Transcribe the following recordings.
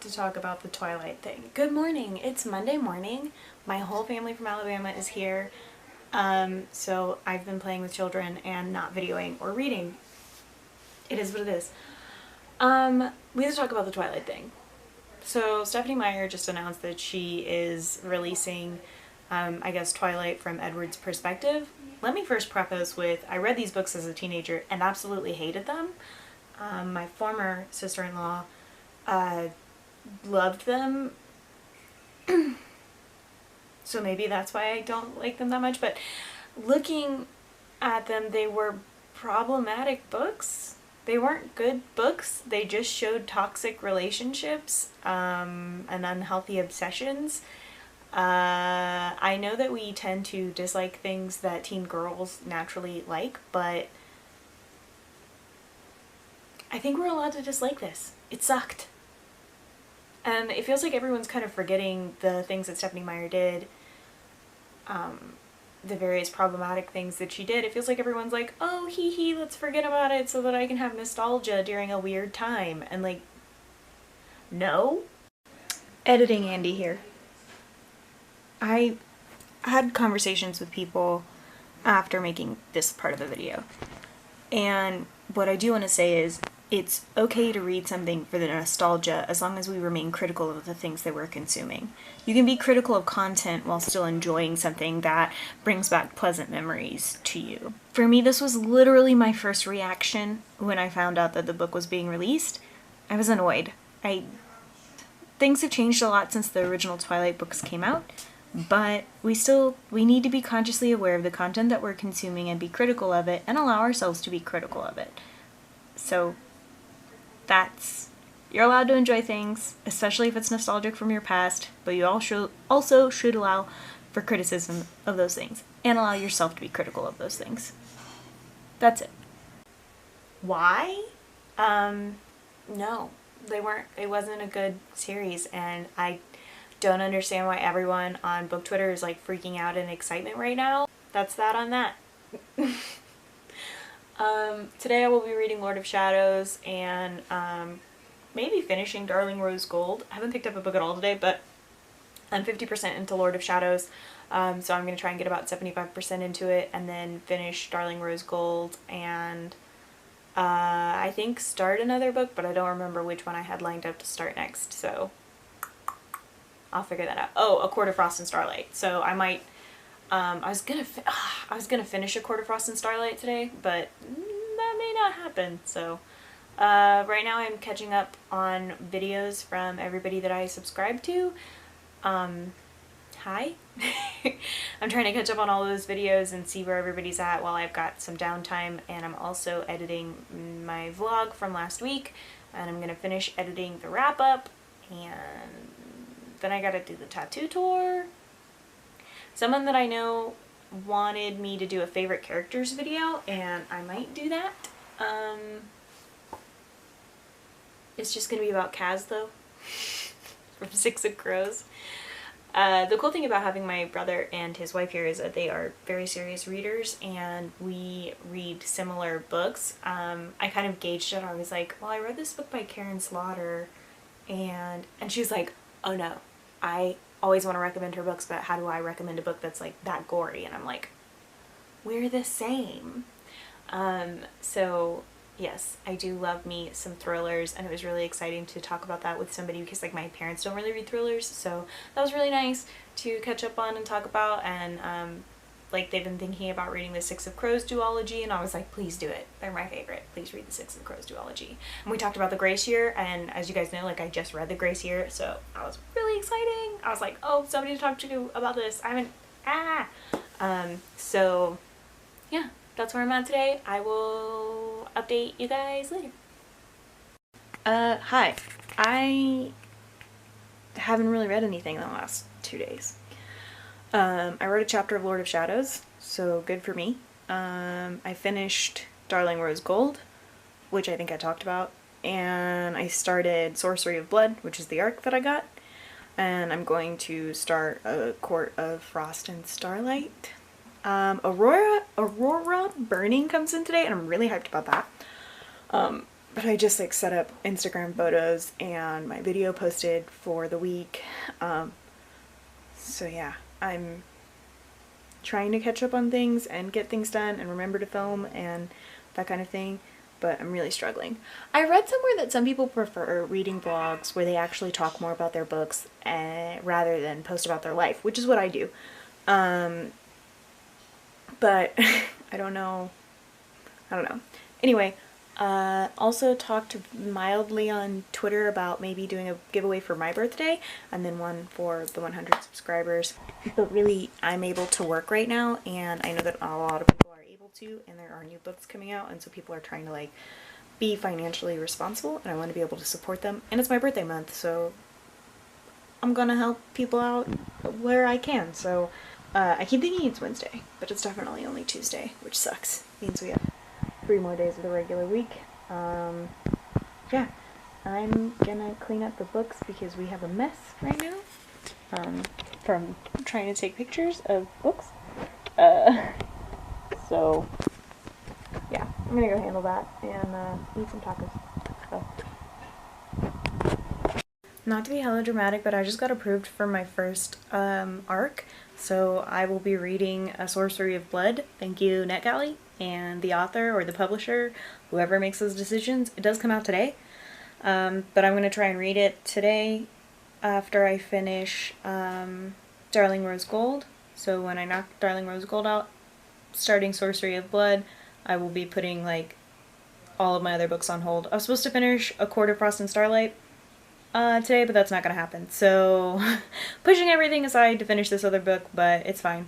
to talk about the Twilight thing. Good morning. It's Monday morning. My whole family from Alabama is here. So I've been playing with children and not videoing or reading. It is what it is. We have to talk about the Twilight thing. So Stephenie Meyer just announced that she is releasing, I guess, Twilight from Edward's perspective. Let me first preface with, I read these books as a teenager and absolutely hated them. My former sister-in-law loved them, so maybe that's why I don't like them that much, but looking at them, they were problematic books. They weren't good books. They just showed toxic relationships and unhealthy obsessions. I know that we tend to dislike things that teen girls naturally like, but I think we're allowed to dislike this. It sucked. And it feels like everyone's kind of forgetting the things that Stephenie Meyer did, the various problematic things that she did. It feels like everyone's like, oh, hee hee, let's forget about it so that I can have nostalgia during a weird time. And like, no. Editing Andy here. I had conversations with people after making this part of the video. And what I do want to say is, it's okay to read something for the nostalgia as long as we remain critical of the things that we're consuming. You can be critical of content while still enjoying something that brings back pleasant memories to you. For me, this was literally my first reaction when I found out that the book was being released. I was annoyed. Things have changed a lot since the original Twilight books came out, but we need to be consciously aware of the content that we're consuming and be critical of it and allow ourselves to be critical of it. So you're allowed to enjoy things, especially if it's nostalgic from your past, but you also should allow for criticism of those things and allow yourself to be critical of those things. That's it. Why? No, it wasn't a good series, and I don't understand why everyone on book Twitter is like freaking out in excitement right now. That's that on that. Today I will be reading Lord of Shadows and maybe finishing Darling Rose Gold. I haven't picked up a book at all today, but I'm 50% into Lord of Shadows, so I'm going to try and get about 75% into it and then finish Darling Rose Gold and I think start another book, but I don't remember which one I had lined up to start next, so I'll figure that out. Oh, A Court of Frost and Starlight. So I might I was gonna finish A Court of Frost and Starlight today, but that may not happen. So right now I'm catching up on videos from everybody that I subscribe to. Hi. I'm trying to catch up on all those videos and see where everybody's at while I've got some downtime, and I'm also editing my vlog from last week, and I'm gonna finish editing the wrap up, and then I gotta do the tattoo tour. Someone that I know wanted me to do a favorite characters video, and I might do that. It's just gonna be about Kaz though, from Six of Crows. The cool thing about having my brother and his wife here is that they are very serious readers, and we read similar books. I kind of gauged it. I was like, well, I read this book by Karen Slaughter, and she was like, oh no, I always want to recommend her books, but how do I recommend a book that's like that gory? And I'm like, we're the same. So yes, I do love me some thrillers, and it was really exciting to talk about that with somebody because like my parents don't really read thrillers, so that was really nice to catch up on and talk about. And like they've been thinking about reading the Six of Crows duology, and I was like, please do it. They're my favorite. Please read the Six of Crows duology. And we talked about the Grace Year, and as you guys know, like I just read the Grace Year, so I was really exciting. I was like, oh, somebody to talk to about this. I haven't, so yeah, that's where I'm at today. I will update you guys later. Hi. I haven't really read anything in the last 2 days. I read a chapter of Lord of Shadows, so good for me. I finished Darling Rose Gold, which I think I talked about, and I started Sorcery of Blood, which is the arc that I got, and I'm going to start A Court of Frost and Starlight. Aurora Burning comes in today, and I'm really hyped about that. but I just like set up Instagram photos and my video posted for the week. So yeah, I'm trying to catch up on things and get things done and remember to film and that kind of thing, but I'm really struggling. I read somewhere that some people prefer reading blogs where they actually talk more about their books rather than post about their life, which is what I do. But I don't know. Anyway, also talked mildly on Twitter about maybe doing a giveaway for my birthday and then one for the 100 subscribers. But really, I'm able to work right now, and I know that a lot of people are able to, and there are new books coming out, and so people are trying to like be financially responsible, and I want to be able to support them. And it's my birthday month, so I'm gonna help people out where I can. So I keep thinking it's Wednesday, but it's definitely only Tuesday, which sucks. Means we have 3 more days of the regular week. Yeah, I'm gonna clean up the books because we have a mess right now from trying to take pictures of books. So yeah, I'm gonna go handle that and eat some tacos. So. Not to be hella dramatic, but I just got approved for my first arc, so I will be reading A Sorcery of Blood. Thank you, NetGalley, and the author or the publisher, whoever makes those decisions. It does come out today, but I'm going to try and read it today after I finish Darling Rose Gold. So when I knock Darling Rose Gold out, starting Sorcery of Blood, I will be putting like all of my other books on hold. I was supposed to finish A Court of Frost and Starlight today, but that's not gonna happen. So pushing everything aside to finish this other book, but it's fine.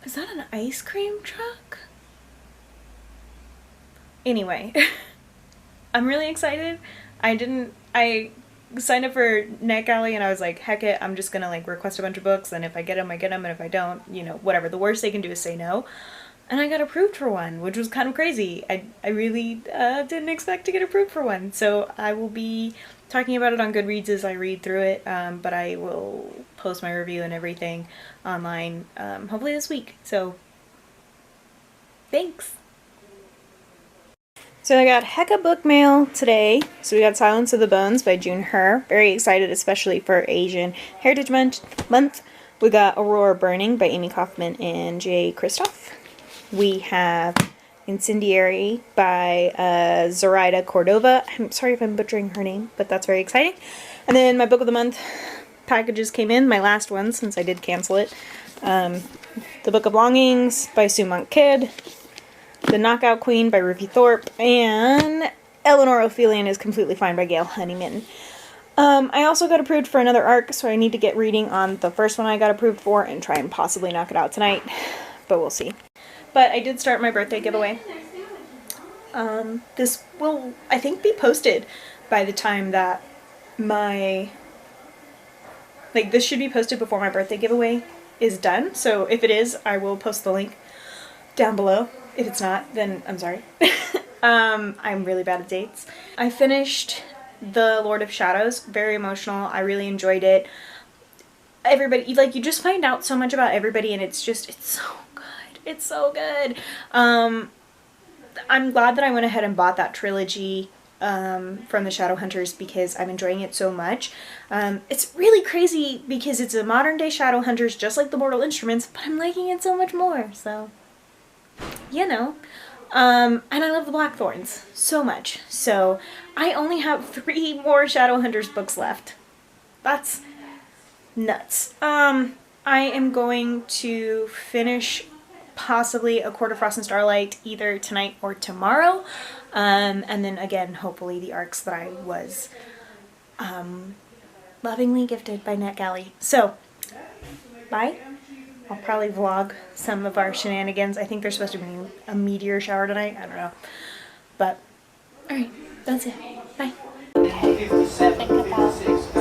Is that an ice cream truck? Anyway, I'm really excited. I signed up for NetGalley and I was like, heck it, I'm just gonna like request a bunch of books, and if I get them, I get them, and if I don't, you know, whatever. The worst they can do is say no. And I got approved for one, which was kind of crazy. I really didn't expect to get approved for one. So I will be talking about it on Goodreads as I read through it, but I will post my review and everything online hopefully this week. So thanks! So I got hecka book mail today. So we got Silence of the Bones by June Her. Very excited, especially for Asian Heritage Month. We got Aurora Burning by Amy Kaufman and Jay Kristoff. We have Incendiary by Zoraida Cordova. I'm sorry if I'm butchering her name, but that's very exciting. And then my book of the month packages came in, my last one since I did cancel it. The Book of Longings by Sue Monk Kidd. The Knockout Queen by Ruthie Thorpe. And Eleanor Ophelia is Completely Fine by Gail Honeyman. I also got approved for another arc, so I need to get reading on the first one I got approved for and try and possibly knock it out tonight, but we'll see. But I did start my birthday giveaway. This will, I think, be posted by the time that this should be posted before my birthday giveaway is done. So if it is, I will post the link down below. If it's not, then I'm sorry. I'm really bad at dates. I finished The Lord of Shadows. Very emotional. I really enjoyed it. Everybody, like, you just find out so much about everybody, and it's so good. It's so good. I'm glad that I went ahead and bought that trilogy from the Shadowhunters because I'm enjoying it so much. It's really crazy because it's a modern day Shadowhunters just like the Mortal Instruments, but I'm liking it so much more, so you know. And I love the Blackthorns so much. So I only have 3 more Shadowhunters books left. That's nuts. I am going to finish possibly A Court of Frost and Starlight either tonight or tomorrow. And then again, hopefully the arcs that I was lovingly gifted by NetGalley. So, bye. I'll probably vlog some of our shenanigans. I think there's supposed to be a meteor shower tonight. I don't know. But, alright, that's it. Bye. Think about salad.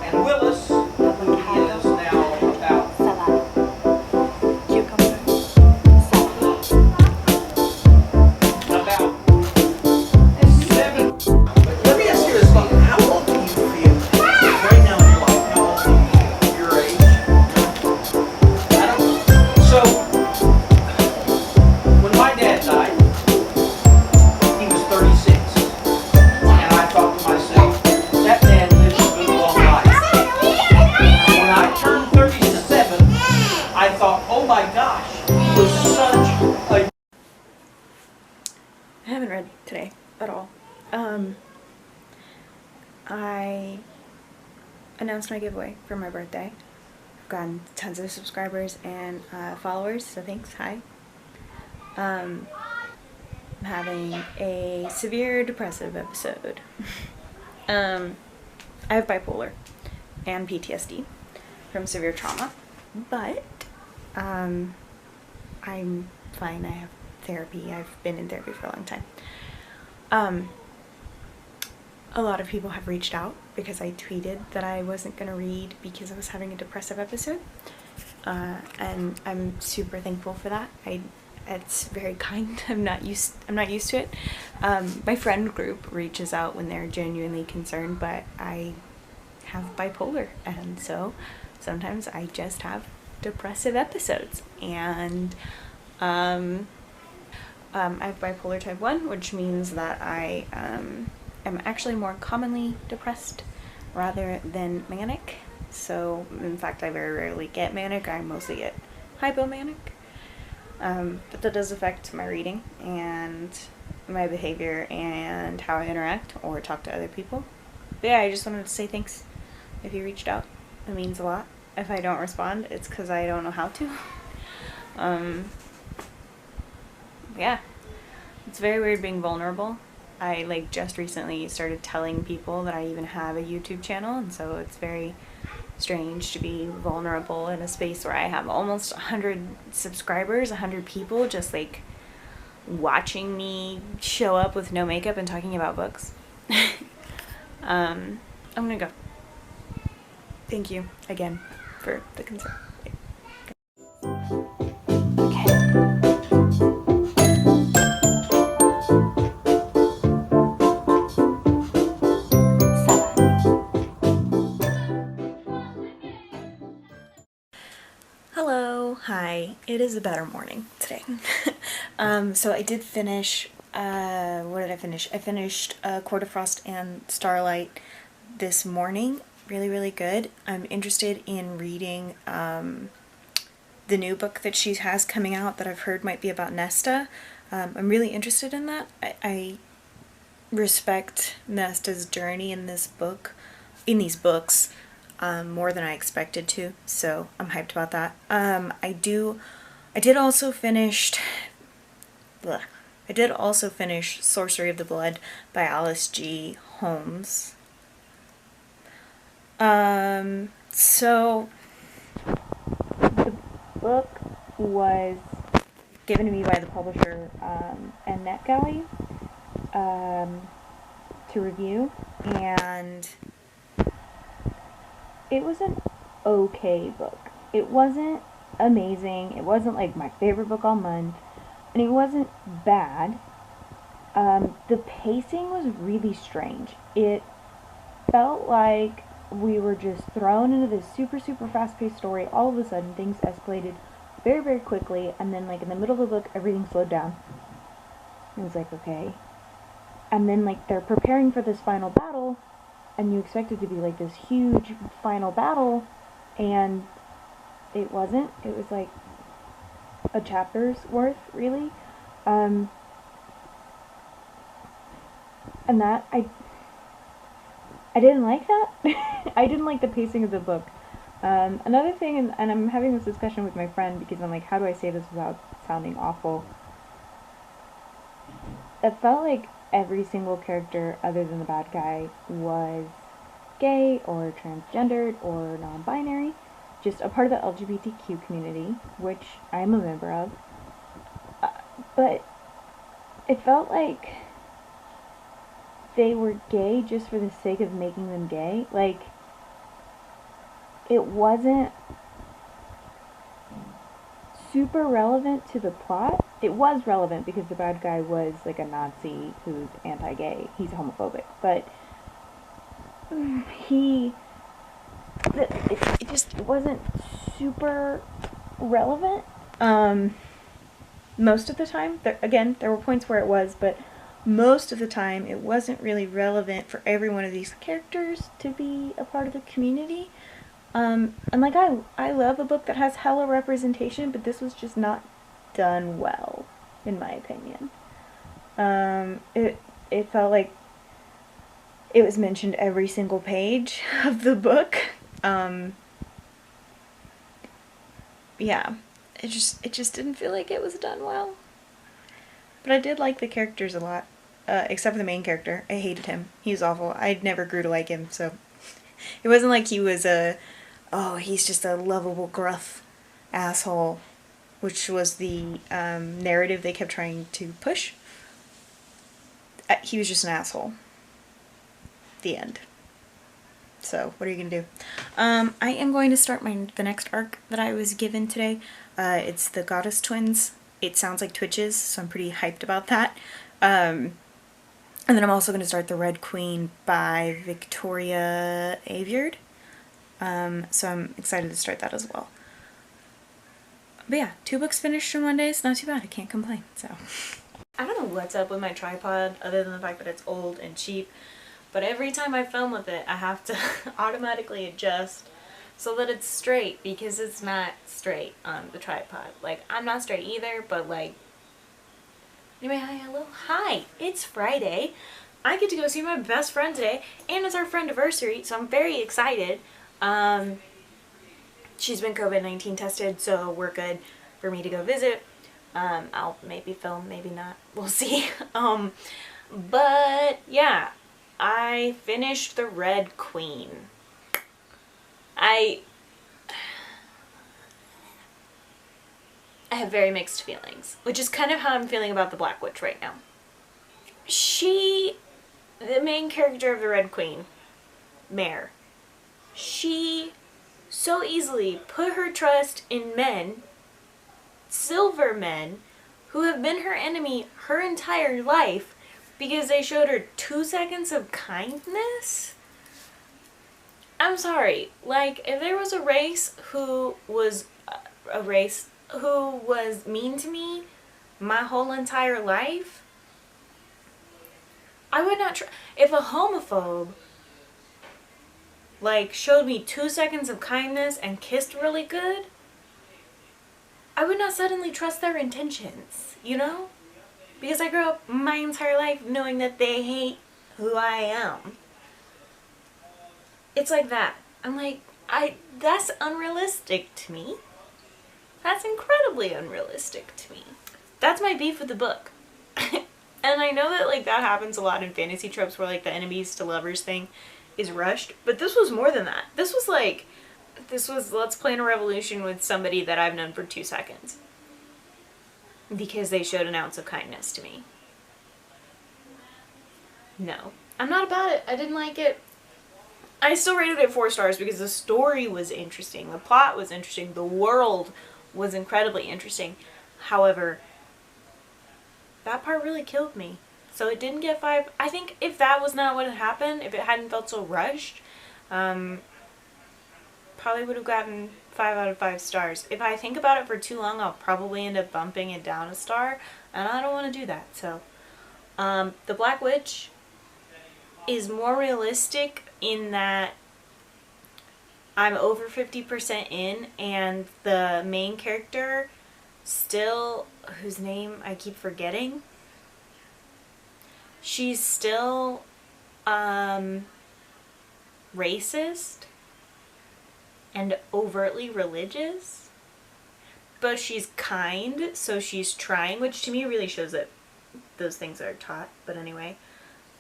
And Willis is now about salad. Cucumber. Salad. About 7. Let me ask you this, how old do you feel right now in your life? How old do you feel your age? So, when my dad died, he was thought, oh my gosh, he was such a... I haven't read today at all. I announced my giveaway for my birthday. I've gotten tons of subscribers and followers, so thanks. Hi. I'm having a severe depressive episode. I have bipolar and PTSD from severe trauma, but I'm fine. I have therapy. I've been in therapy for a long time. A lot of people have reached out because I tweeted that I wasn't going to read because I was having a depressive episode, and I'm super thankful for that. It's very kind. I'm not used to it. My friend group reaches out when they're genuinely concerned, but I have bipolar, and so sometimes I just have depressive episodes, and I have bipolar type 1, which means that I am actually more commonly depressed rather than manic. So in fact, I very rarely get manic. I mostly get hypomanic. But that does affect my reading and my behavior and how I interact or talk to other people. But yeah, I just wanted to say thanks if you reached out. It means a lot. If I don't respond, it's because I don't know how to. Yeah, it's very weird being vulnerable. I just recently started telling people that I even have a YouTube channel, and so it's very strange to be vulnerable in a space where I have almost 100 subscribers, 100 people just watching me show up with no makeup and talking about books. I'm gonna go. Thank you again for the concern. Hello, hi. It is a better morning today. So I did finish, what did I finish? I finished Court of Frost and Starlight this morning. Really, really good. I'm interested in reading the new book that she has coming out that I've heard might be about Nesta. I'm really interested in that. I respect Nesta's journey in these books. More than I expected to, so I'm hyped about that. I did also finish Sorcery of the Blood by Alice G. Holmes. So the book was given to me by the publisher and NetGalley to review, and it was an okay book. It wasn't amazing. It wasn't my favorite book all month, and it wasn't bad. The pacing was really strange. It felt like we were just thrown into this super, super fast-paced story. All of a sudden, things escalated very, very quickly, and then in the middle of the book, everything slowed down. It was okay. And then they're preparing for this final battle, and you expect it to be this huge final battle, and it wasn't. It was a chapter's worth, really. And that, I didn't like that. I didn't like the pacing of the book. Another thing, and I'm having this discussion with my friend because I'm how do I say this without sounding awful? It felt like every single character other than the bad guy was gay or transgendered or non-binary, just a part of the LGBTQ community, which I am a member of. But it felt like they were gay just for the sake of making them gay. It wasn't super relevant to the plot. It was relevant because the bad guy was a Nazi who's anti-gay. He's homophobic, but it wasn't super relevant. Most of the time, there were points where it was, but most of the time it wasn't really relevant for every one of these characters to be a part of the community. And like I love a book that has hella representation, but this was just not done well, in my opinion. It felt like it was mentioned every single page of the book. Yeah, it just didn't feel like it was done well. But I did like the characters a lot, except for the main character. I hated him. He was awful. I never grew to like him, so it wasn't like he was he's just a lovable, gruff asshole, which was the narrative they kept trying to push. He was just an asshole. The end. So, what are you going to do? I am going to start the next arc that I was given today. It's the Goddess Twins. It sounds like Twitches, so I'm pretty hyped about that. And then I'm also going to start The Red Queen by Victoria Aveyard. So I'm excited to start that as well. But yeah, 2 books finished in one day. It's not too bad. I can't complain. So I don't know what's up with my tripod other than the fact that it's old and cheap. But every time I film with it, I have to automatically adjust so that it's straight, because it's not straight on the tripod. Like, I'm not straight either, but like... Anyway, hi, it's Friday. I get to go see my best friend today, and it's our friend-iversary, so I'm very excited. She's been COVID-19 tested, so we're good for me to go visit. I'll maybe film, maybe not. We'll see. But yeah, I finished The Red Queen. I have very mixed feelings, which is kind of how I'm feeling about the Black Witch right now. The main character of The Red Queen, Mare, she so easily put her trust in men, silver men, who have been her enemy her entire life because they showed her 2 seconds of kindness. I'm sorry, like, if there was a race who was mean to me my whole entire life, I would not if a homophobe like showed me 2 seconds of kindness and kissed really good, I would not suddenly trust their intentions, you know? Because I grew up my entire life knowing that they hate who I am. It's like that. I'm like, that's unrealistic to me. That's incredibly unrealistic to me. That's my beef with the book. And I know that like that happens a lot in fantasy tropes where like the enemies to lovers thing is rushed, but this was more than that. This was let's plan a revolution with somebody that I've known for 2 seconds because they showed an ounce of kindness to me. No, I'm not about it. I didn't like it. I still rated it 4 stars because the story was interesting, the plot was interesting, the world was incredibly interesting. However, that part really killed me. So it didn't get 5. I think if that was not what had happened, if it hadn't felt so rushed, probably would have gotten 5 out of 5 stars. If I think about it for too long, I'll probably end up bumping it down a star, and I don't want to do that. So, The Black Witch is more realistic in that I'm over 50% in, and the main character still, whose name I keep forgetting, she's still racist and overtly religious, but she's kind, so she's trying, which to me really shows that those things are taught. But anyway,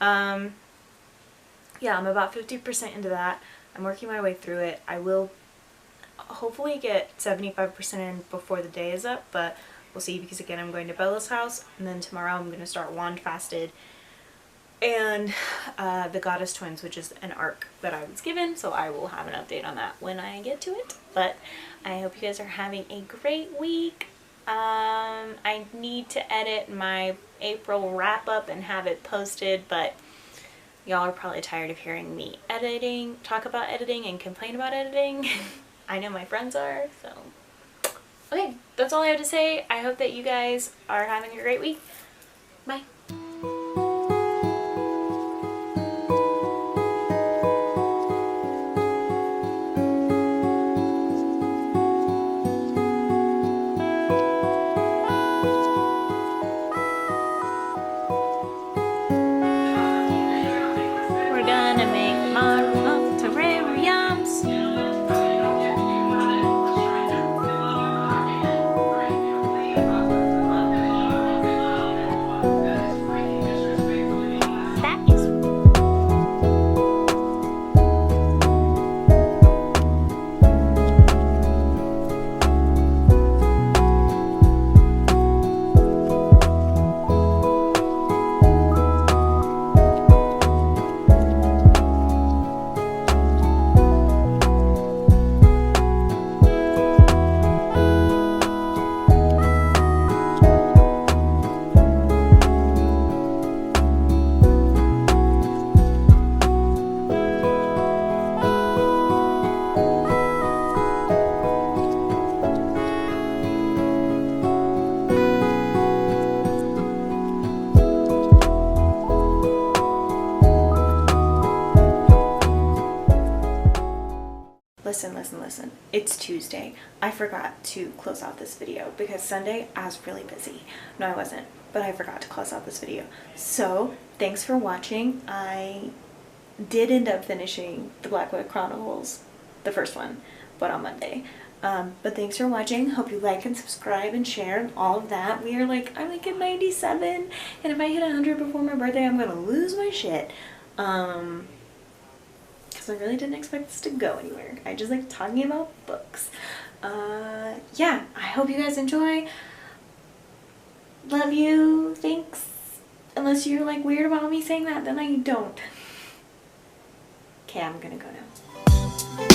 yeah, I'm about 50% into that. I'm working my way through it. I will hopefully get 75% in before the day is up, but we'll see, because again, I'm going to Bella's house, and then tomorrow I'm going to start Wand Fasted and the Goddess Twins, which is an arc that I was given, so I will have an update on that when I get to it. But I hope you guys are having a great week. I need to edit my April wrap-up and have it posted, but y'all are probably tired of hearing me talk about editing and complain about editing. I know my friends are, so. Okay, that's all I have to say. I hope that you guys are having a great week. Bye. listen. It's Tuesday. I forgot to close out this video because Sunday I was really busy. No, I wasn't, but I forgot to close out this video. So, thanks for watching. I did end up finishing the Blackwood Chronicles, the first one, but on Monday. But thanks for watching. Hope you like and subscribe and share and all of that. I'm like at 97, and if I hit 100 before my birthday, I'm gonna lose my shit. Because I really didn't expect this to go anywhere. I just like talking about books. Yeah, I hope you guys enjoy. Love you. Thanks. Unless you're like weird about me saying that, then I don't. Okay, I'm gonna go now.